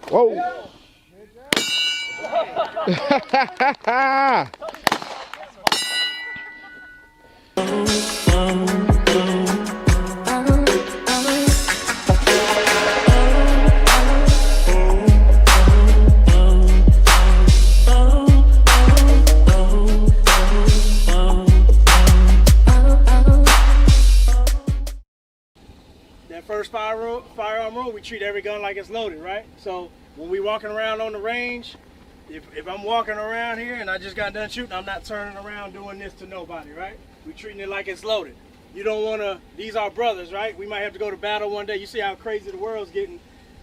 Whoa. That first firearm rule, we treat every gun like it's loaded, right? So when we walking around on the range, if I'm walking around here and I just got done shooting, I'm not turning around doing this to nobody, right? We treating it like it's loaded. You don't want to, these are brothers, right? We might have to go to battle one day. You see how crazy the world's getting.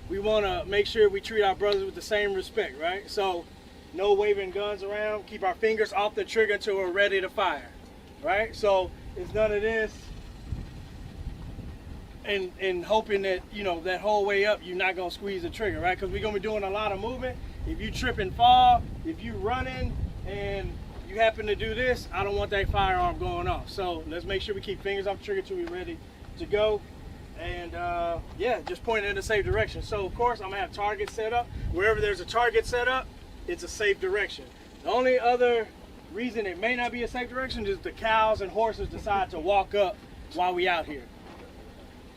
We want to make sure we treat our brothers with the same respect, right? So no waving guns around, keep our fingers off the trigger until we're ready to fire, right? So it's none of this and hoping that, you know, that whole way up you're not gonna squeeze the trigger, right? Because we're gonna be doing a lot of movement. If you trip and fall, if you running and you happen to do this, I don't want that firearm going off. So let's make sure we keep fingers off the trigger till we're ready to go. And yeah, just pointing in the safe direction. So of course I'm gonna have targets set up. Wherever there's a target set up, it's a safe direction. The only other reason it may not be a safe direction is the cows and horses decide to walk up while we out here.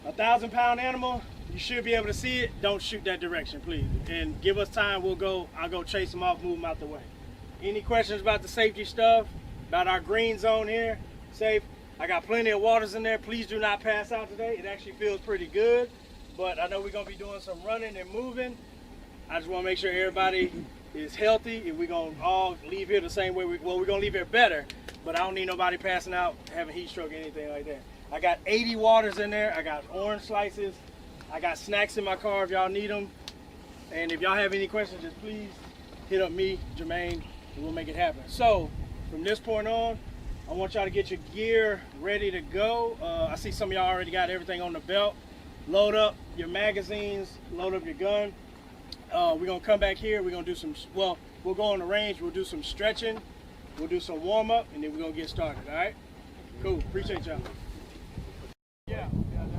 A 1,000-pound animal, you should be able to see it. Don't shoot that direction, please. And give us time, I'll go chase them off, move them out the way. Any questions about the safety stuff, about our green zone here? Safe. I got plenty of waters in there. Please do not pass out today. It actually feels pretty good, but I know we're gonna be doing some running and moving. I just wanna make sure everybody is healthy. If we're gonna all leave here the same way, we're gonna leave here better, but I don't need nobody passing out, having heat stroke or anything like that. I got 80 waters in there. I got orange slices. I got snacks in my car if y'all need them. And if y'all have any questions, just please hit up me, Jermaine, and we'll make it happen. So from this point on, I want y'all to get your gear ready to go. I see some of y'all already got everything on the belt. Load up your magazines, load up your gun. We're gonna come back here. We're gonna do some, well, we'll go on the range. We'll do some stretching. We'll do some warm up, and then we're gonna get started, all right? Cool, appreciate y'all. Yeah,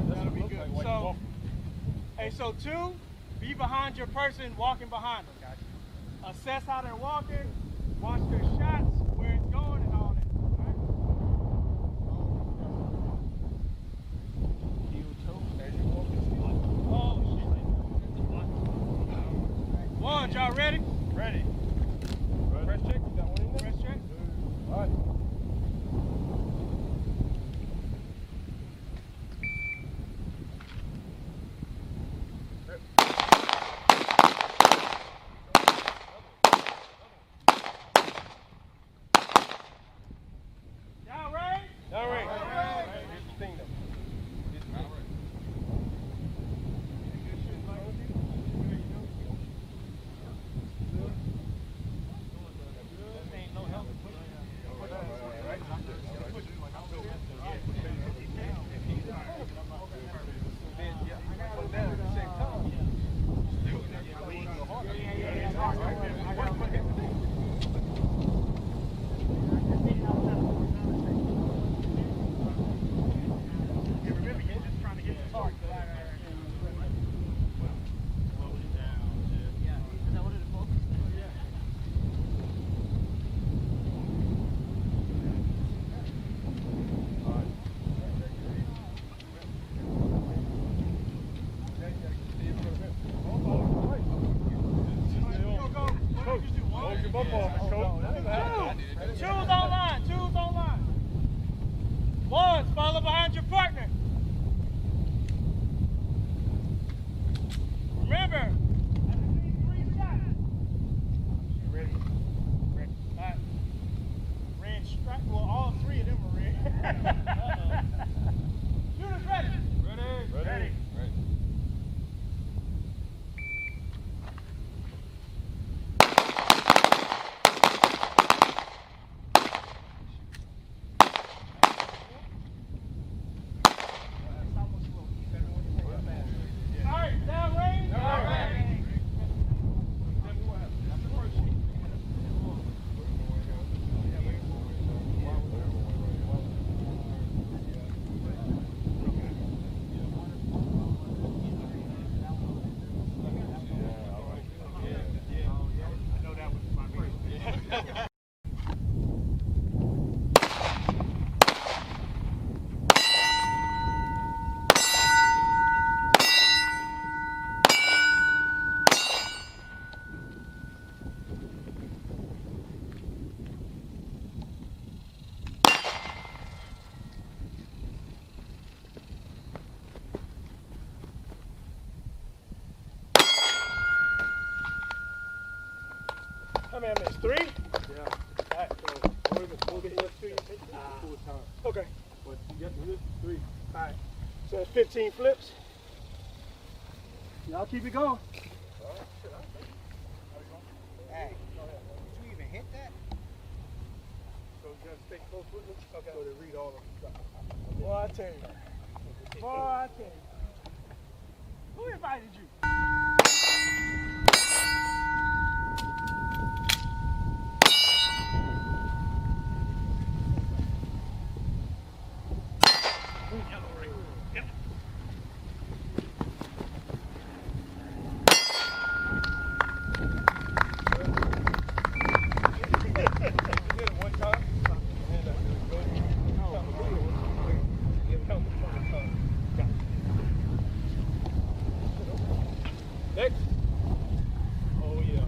that'll be good. So, hey, so 2, be behind your person walking behind them. Assess how they're walking, watch their shots, where it's going, and all that. All right? One, y'all ready? Ready. Press check. You got one in there? Press check. All right. many I missed? 3? Yeah. All right. So, we'll get to you. Full time. Okay. But you got to miss 3. All right. So that's 15 flips. Y'all keep it going. Hey, did you even hit that? So you got to stay close with them so they read all of them. Boy, I tell you. Boy, I tell you. Who invited you? Next. Oh yeah.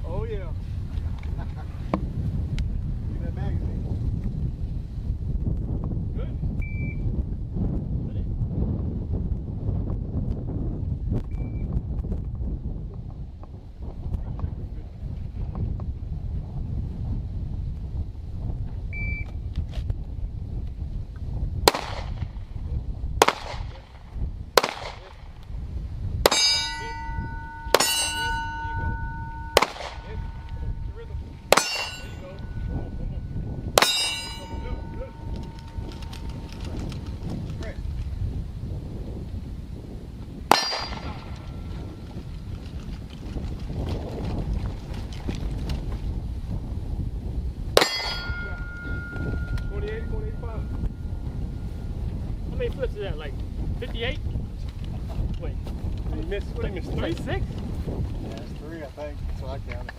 Oh, yeah. Give that magazine. Good. How many flips is that? Like 58? Wait, You missed, what did you miss? 3? 6? Yeah, that's 3, I think. That's what I counted.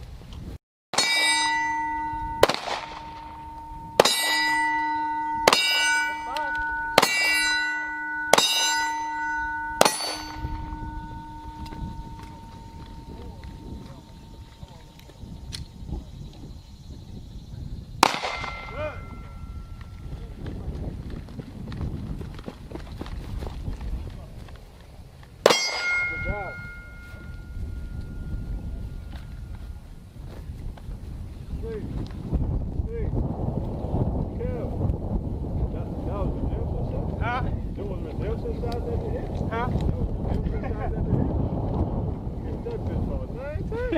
Good job. Hey, Kev. That was the Nelson shot? Huh? That was the Nelson shot that you hit? Huh? That was the Nelson shot that you hit? You hit that bitch for a 9 times?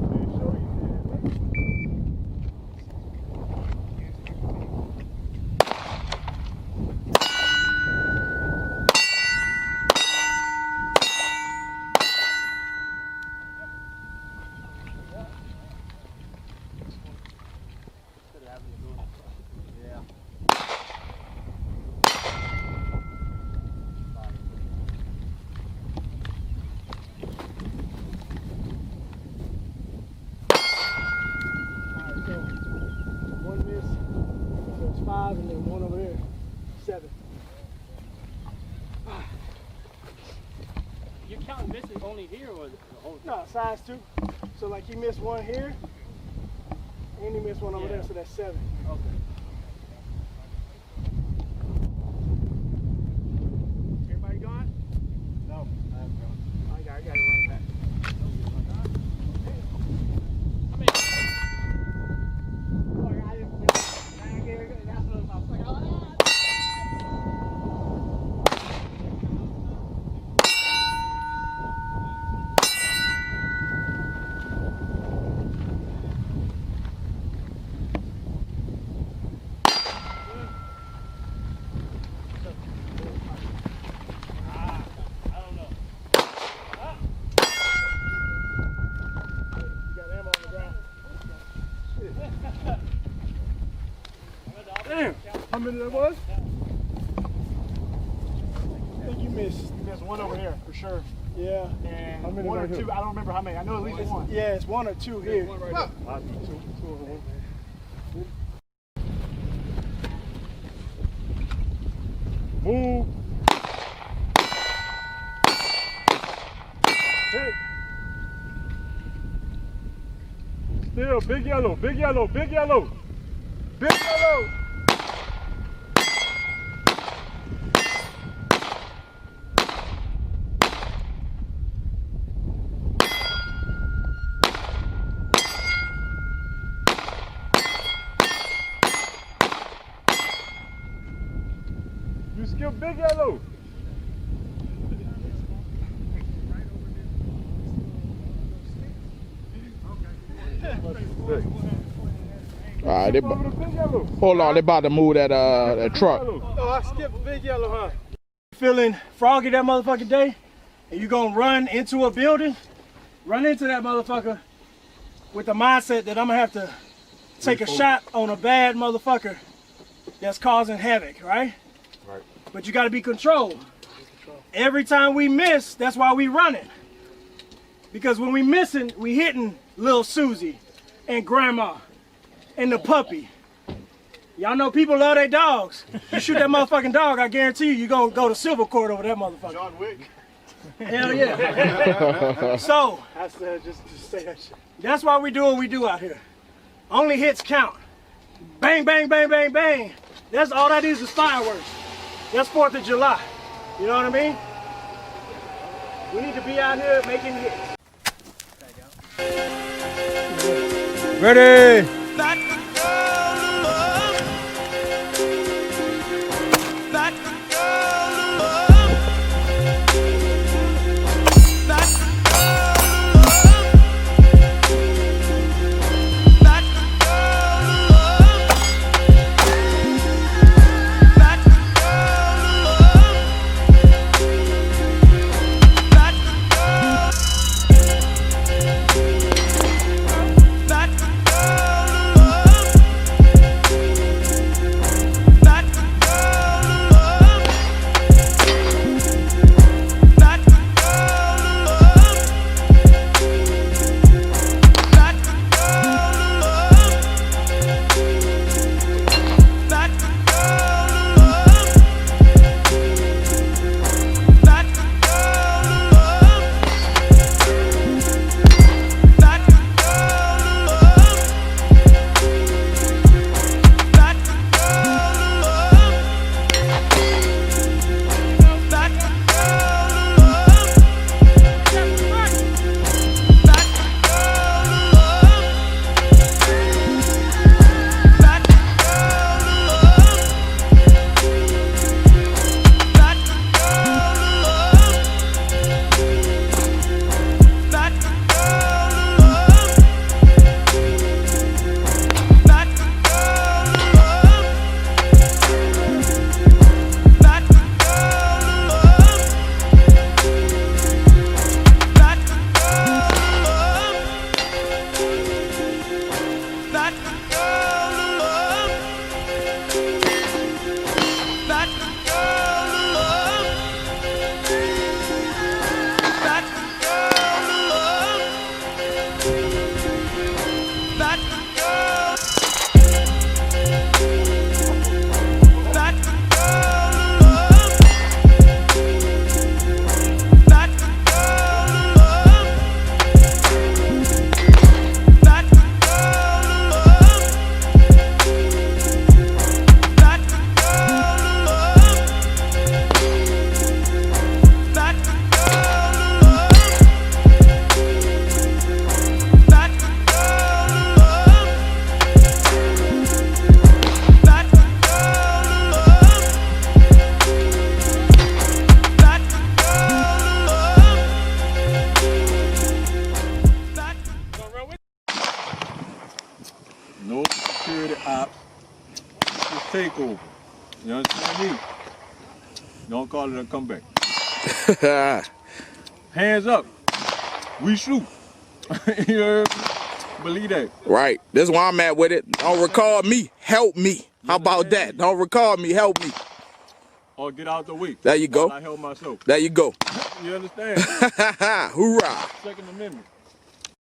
They show you did, man. Yeah. All right, so 1 miss, so it's 5, and then 1 over there, 7. You're counting misses only here or the whole? No, size 2. So like he missed 1 here, and he missed 1 over Yeah. there, so that's 7. Okay. Everybody gone? No, I haven't gone. I gotta run it back. How many? I don't know. You got ammo on the ground. Damn. How many that was? I think you missed. There's 1 over here, for sure. Yeah. And How many 1 or right here? 2, I don't remember how many. I know at least 1. Yeah, it's 1 or 2 here. I see 2 of them. Move. Hey. Still, big yellow, big yellow, big yellow. Big yellow. skipped Big Yellow. All right, Over the Big Yellow. hold on. They about to move that that truck. Oh, I skipped Big Yellow, huh? Feeling froggy that motherfucking day, and you gonna run into a building, run into that motherfucker with the mindset that I'm gonna have to take a shot on a bad motherfucker that's causing havoc, right? Right. But you gotta be controlled. Every time we miss, that's why we running. Because when we missing, we hitting little Susie and grandma and the puppy. Y'all know people love their dogs. You shoot that motherfucking dog, I guarantee you gonna go to civil court over that motherfucker. John Wick. Hell yeah. So, I said just say that shit. that's why we do what we do out here. Only hits count. Bang, bang, bang, bang, bang. That's all that is fireworks. That's 4th of July. You know what I mean? We need to be out here making hits. Ready? No security op. Just take over. You understand me? Don't call it a comeback. Hands up. We shoot. You heard me? Believe that. Right. This is where I'm at with it. Don't record me. Help me. How about that? Don't record me. Help me. Or get out the way. There you go. I help myself. There you go. You understand? Hoorah. Second Amendment.